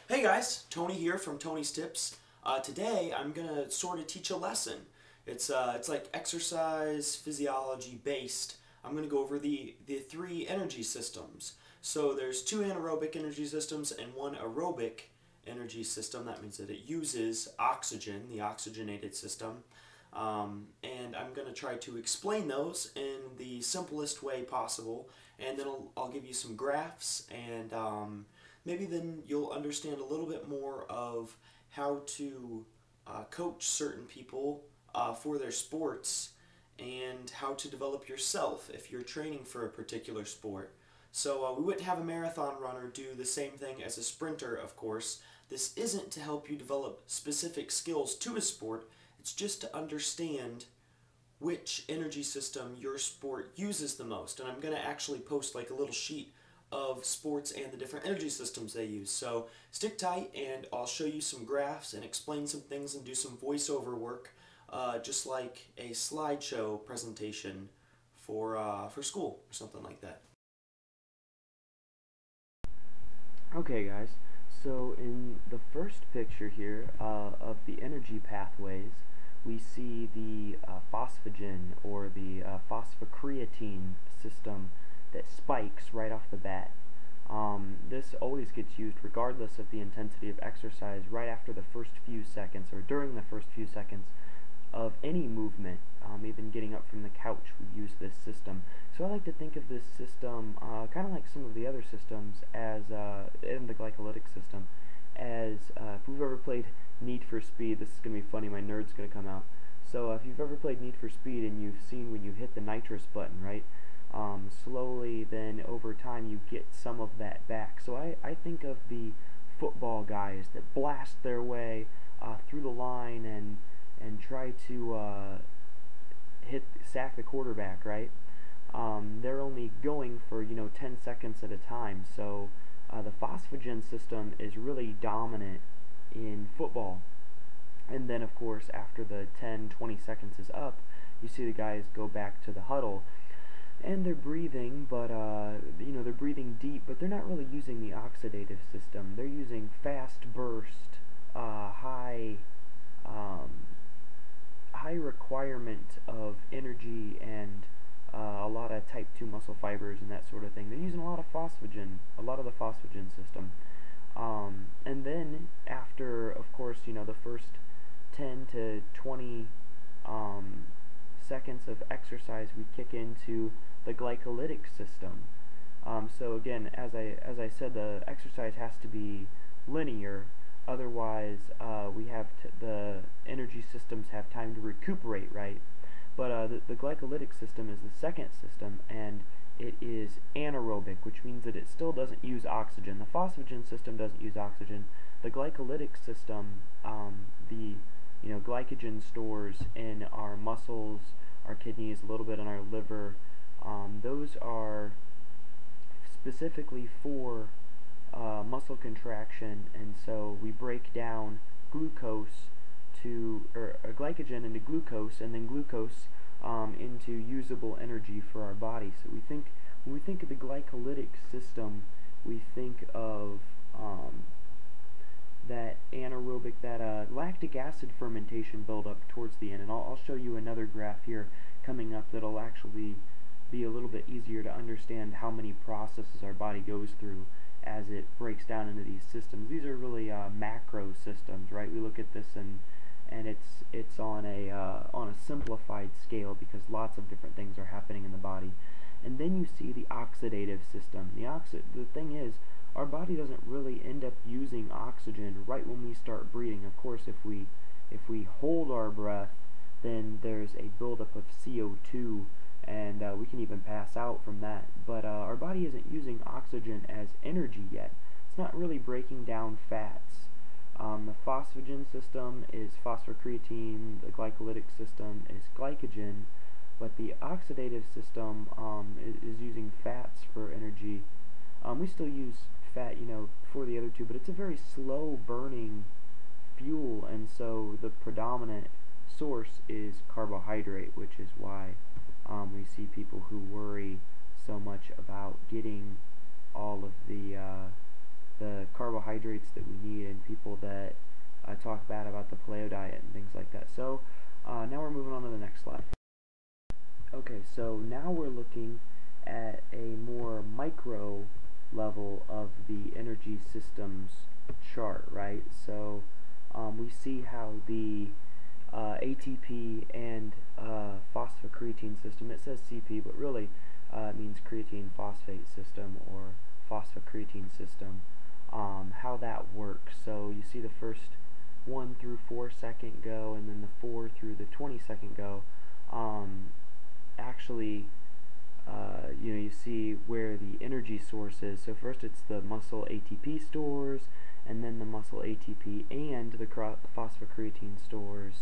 Hey guys, Tony here from Tony's Tips. Today I'm gonna sort of teach a lesson. It's like exercise physiology based. I'm gonna go over the three energy systems. So there's two anaerobic energy systems and one aerobic energy system. That means that it uses oxygen, the oxygenated system. And I'm gonna try to explain those in the simplest way possible. And then I'll give you some graphs and maybe then you'll understand a little bit more of how to coach certain people for their sports and how to develop yourself if you're training for a particular sport. So we wouldn't have a marathon runner do the same thing as a sprinter, of course. This isn't to help you develop specific skills to a sport, it's just to understand which energy system your sport uses the most. And I'm going to actually post like a little sheet of sports and the different energy systems they use. So stick tight and I'll show you some graphs and explain some things and do some voiceover work, just like a slideshow presentation for school or something like that. Okay guys, so in the first picture here of the energy pathways, we see the phosphagen or the phosphocreatine system that spikes right off the bat. This always gets used regardless of the intensity of exercise right after the first few seconds or during the first few seconds of any movement. Even getting up from the couch, we use this system. So I like to think of this system kind of like some of the other systems as in the glycolytic system as if we've ever played Need for Speed. This is going to be funny, my nerd's going to come out. So if you've ever played Need for Speed and you've seen when you hit the nitrous button, right? Slowly then over time you get some of that back. So I think of the football guys that blast their way through the line and try to sack the quarterback, right? They're only going for 10 seconds at a time. So the phosphagen system is really dominant in football. And then of course after the 10-20 seconds is up, you see the guys go back to the huddle and they're breathing, but they're breathing deep, but they're not really using the oxidative system. They're using fast burst, high requirement of energy and a lot of type 2 muscle fibers and that sort of thing. They're using a lot of phosphagen, a lot of the phosphagen system. And then after, of course, the first 10 to 20 seconds of exercise, we kick into the glycolytic system. So again, as I said, the exercise has to be linear. Otherwise, the energy systems have time to recuperate, right? But the glycolytic system is the second system, and it is anaerobic, which means that it still doesn't use oxygen. The phosphagen system doesn't use oxygen. The glycolytic system, the glycogen stores in our muscles, our kidneys, a little bit in our liver, those are specifically for muscle contraction, and so we break down glucose or glycogen into glucose, and then glucose into usable energy for our body. So when we think of the glycolytic system, we think of that anaerobic, that lactic acid fermentation buildup towards the end. And I'll show you another graph here coming up that'll actually be a little bit easier to understand how many processes our body goes through as it breaks down into these systems. These are really macro systems, right? We look at this and it's on a simplified scale because lots of different things are happening in the body. And then you see the oxidative system. The thing is, our body doesn't really end up using oxygen right when we start breathing. Of course, if we hold our breath, then there's a buildup of CO2, and we can even pass out from that. But our body isn't using oxygen as energy yet. It's not really breaking down fats. The phosphagen system is phosphocreatine, the glycolytic system is glycogen, but the oxidative system is using fats for energy. We still use fat, for the other two, but it's a very slow burning fuel, and so the predominant source is carbohydrate, which is why we see people who worry so much about getting all of the the carbohydrates that we need and people that talk bad about the paleo diet and things like that. So now we're moving on to the next slide. Okay, so now we're looking at a more micro level of the energy systems chart, right? So we see how the ATP and phosphocreatine system, it says CP, but really it means creatine phosphate system or phosphocreatine system, how that works. So you see the first 1 through 4 second go, and then the 4 through the 20 second go. Actually, you see where the energy source is. So first it's the muscle ATP stores, and then the muscle ATP and the phosphocreatine stores,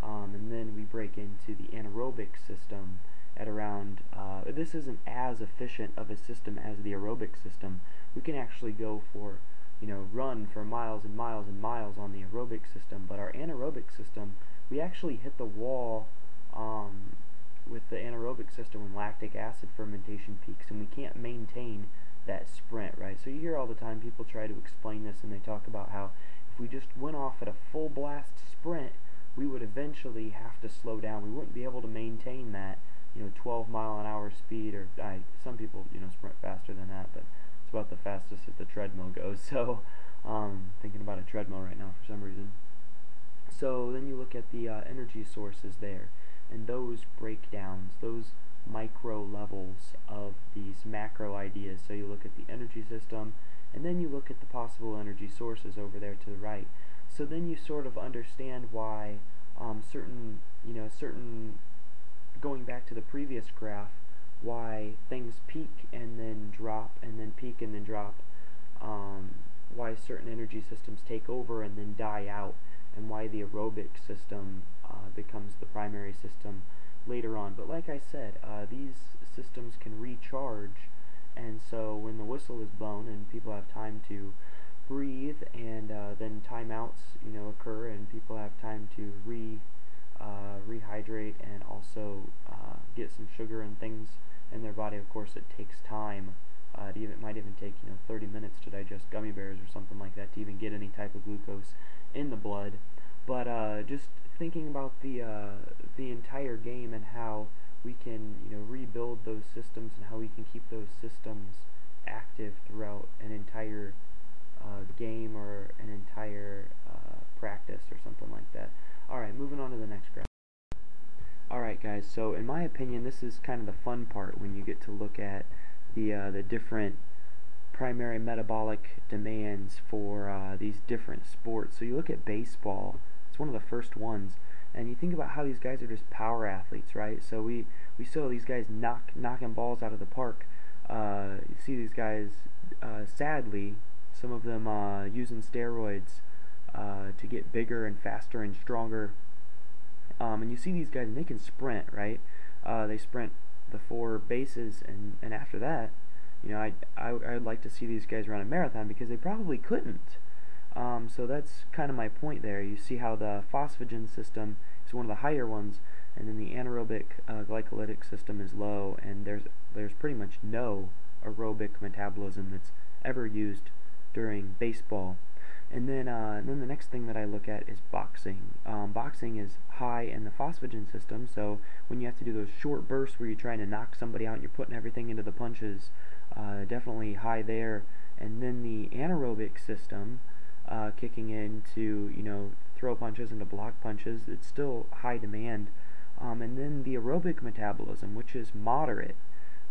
and then we break into the anaerobic system at around, this isn't as efficient of a system as the aerobic system. We can actually go for, run for miles and miles and miles on the aerobic system, but our anaerobic system, we actually hit the wall with the anaerobic system when lactic acid fermentation peaks, and we can't maintain that sprint, right? So you hear all the time people try to explain this, and they talk about how if we just went off at a full blast sprint, we would eventually have to slow down. We wouldn't be able to maintain that 12-mile-an-hour speed, or some people sprint faster than that, but it's about the fastest that the treadmill goes. So thinking about a treadmill right now for some reason. So then you look at the energy sources there, and those breakdowns, those micro levels of these macro ideas. So you look at the energy system, and then you look at the possible energy sources over there to the right. So then you sort of understand why certain, going back to the previous graph, why things peak and then drop and then peak and then drop, why certain energy systems take over and then die out, and why the aerobic system becomes the primary system later on. But like I said, these systems can recharge, and so when the whistle is blown and people have time to breathe, and then timeouts occur, and people have time to rehydrate and also get some sugar and things in their body. Of course, it takes time. It might even take 30 minutes to digest gummy bears or something like that to even get any type of glucose in the blood. But just thinking about the entire game and how we can rebuild those systems and how we can keep those systems active throughout an entire game or an entire practice or something like that. Alright, moving on to the next graph. Alright guys, so in my opinion this is kind of the fun part when you get to look at the different primary metabolic demands for these different sports. So you look at baseball, it's one of the first ones, and you think about how these guys are just power athletes, right? So we saw these guys knocking balls out of the park. You see these guys, sadly, some of them using steroids to get bigger and faster and stronger. And you see these guys, and they can sprint, right? They sprint the 4 bases, and after that, I'd like to see these guys run a marathon because they probably couldn't. So that's kind of my point there. You see how the phosphagen system is one of the higher ones, and then the anaerobic glycolytic system is low, and there's pretty much no aerobic metabolism that's ever used during baseball. And then the next thing that I look at is boxing. Boxing is high in the phosphagen system, so when you have to do those short bursts where you're trying to knock somebody out and you're putting everything into the punches, definitely high there. And then the anaerobic system kicking in to throw punches and to block punches, it's still high demand. And then the aerobic metabolism, which is moderate,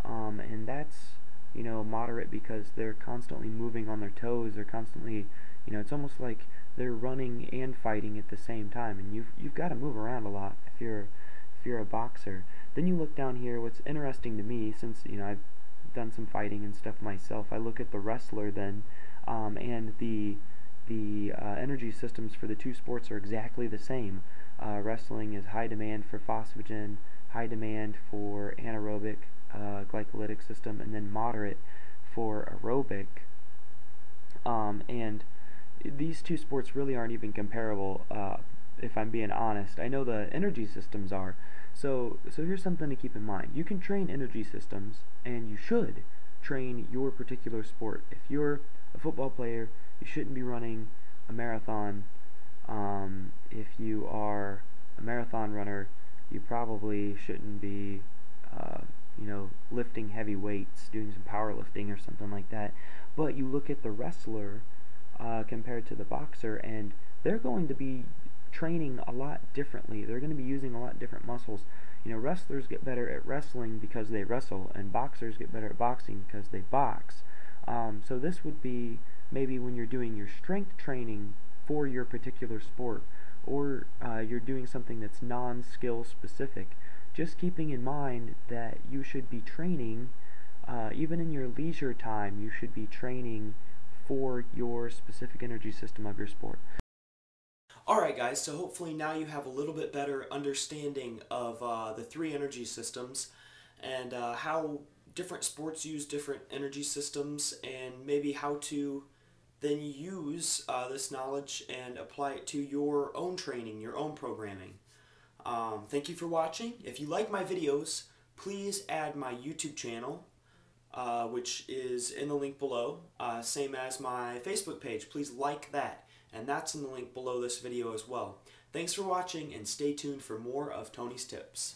and that's moderate because they're constantly moving on their toes. They're constantly, it's almost like they're running and fighting at the same time, and you've got to move around a lot if you're a boxer. Then you look down here. What's interesting to me, since I've done some fighting and stuff myself, I look at the wrestler then, and the energy systems for the two sports are exactly the same. Wrestling is high demand for phosphagen, high demand for anaerobic glycolytic system, and then moderate for aerobic. And these two sports really aren't even comparable, if I'm being honest. I know the energy systems are. So here's something to keep in mind. You can train energy systems, and you should train your particular sport. If you're a football player, you shouldn't be running a marathon. If you are a marathon runner, you probably shouldn't be, lifting heavy weights, doing some powerlifting or something like that. But you look at the wrestler compared to the boxer, and they're going to be training a lot differently. They're going to be using a lot different muscles. Wrestlers get better at wrestling because they wrestle, and boxers get better at boxing because they box. So this would be maybe when you're doing your strength training for your particular sport, or you're doing something that's non-skill specific. Just keeping in mind that you should be training, even in your leisure time, you should be training for your specific energy system of your sport. Alright guys, so hopefully now you have a little bit better understanding of the three energy systems and how different sports use different energy systems, and maybe how to then use this knowledge and apply it to your own training, your own programming. Thank you for watching. If you like my videos, please add my YouTube channel, which is in the link below, same as my Facebook page. Please like that, and that's in the link below this video as well. Thanks for watching, and stay tuned for more of Tony's Tips.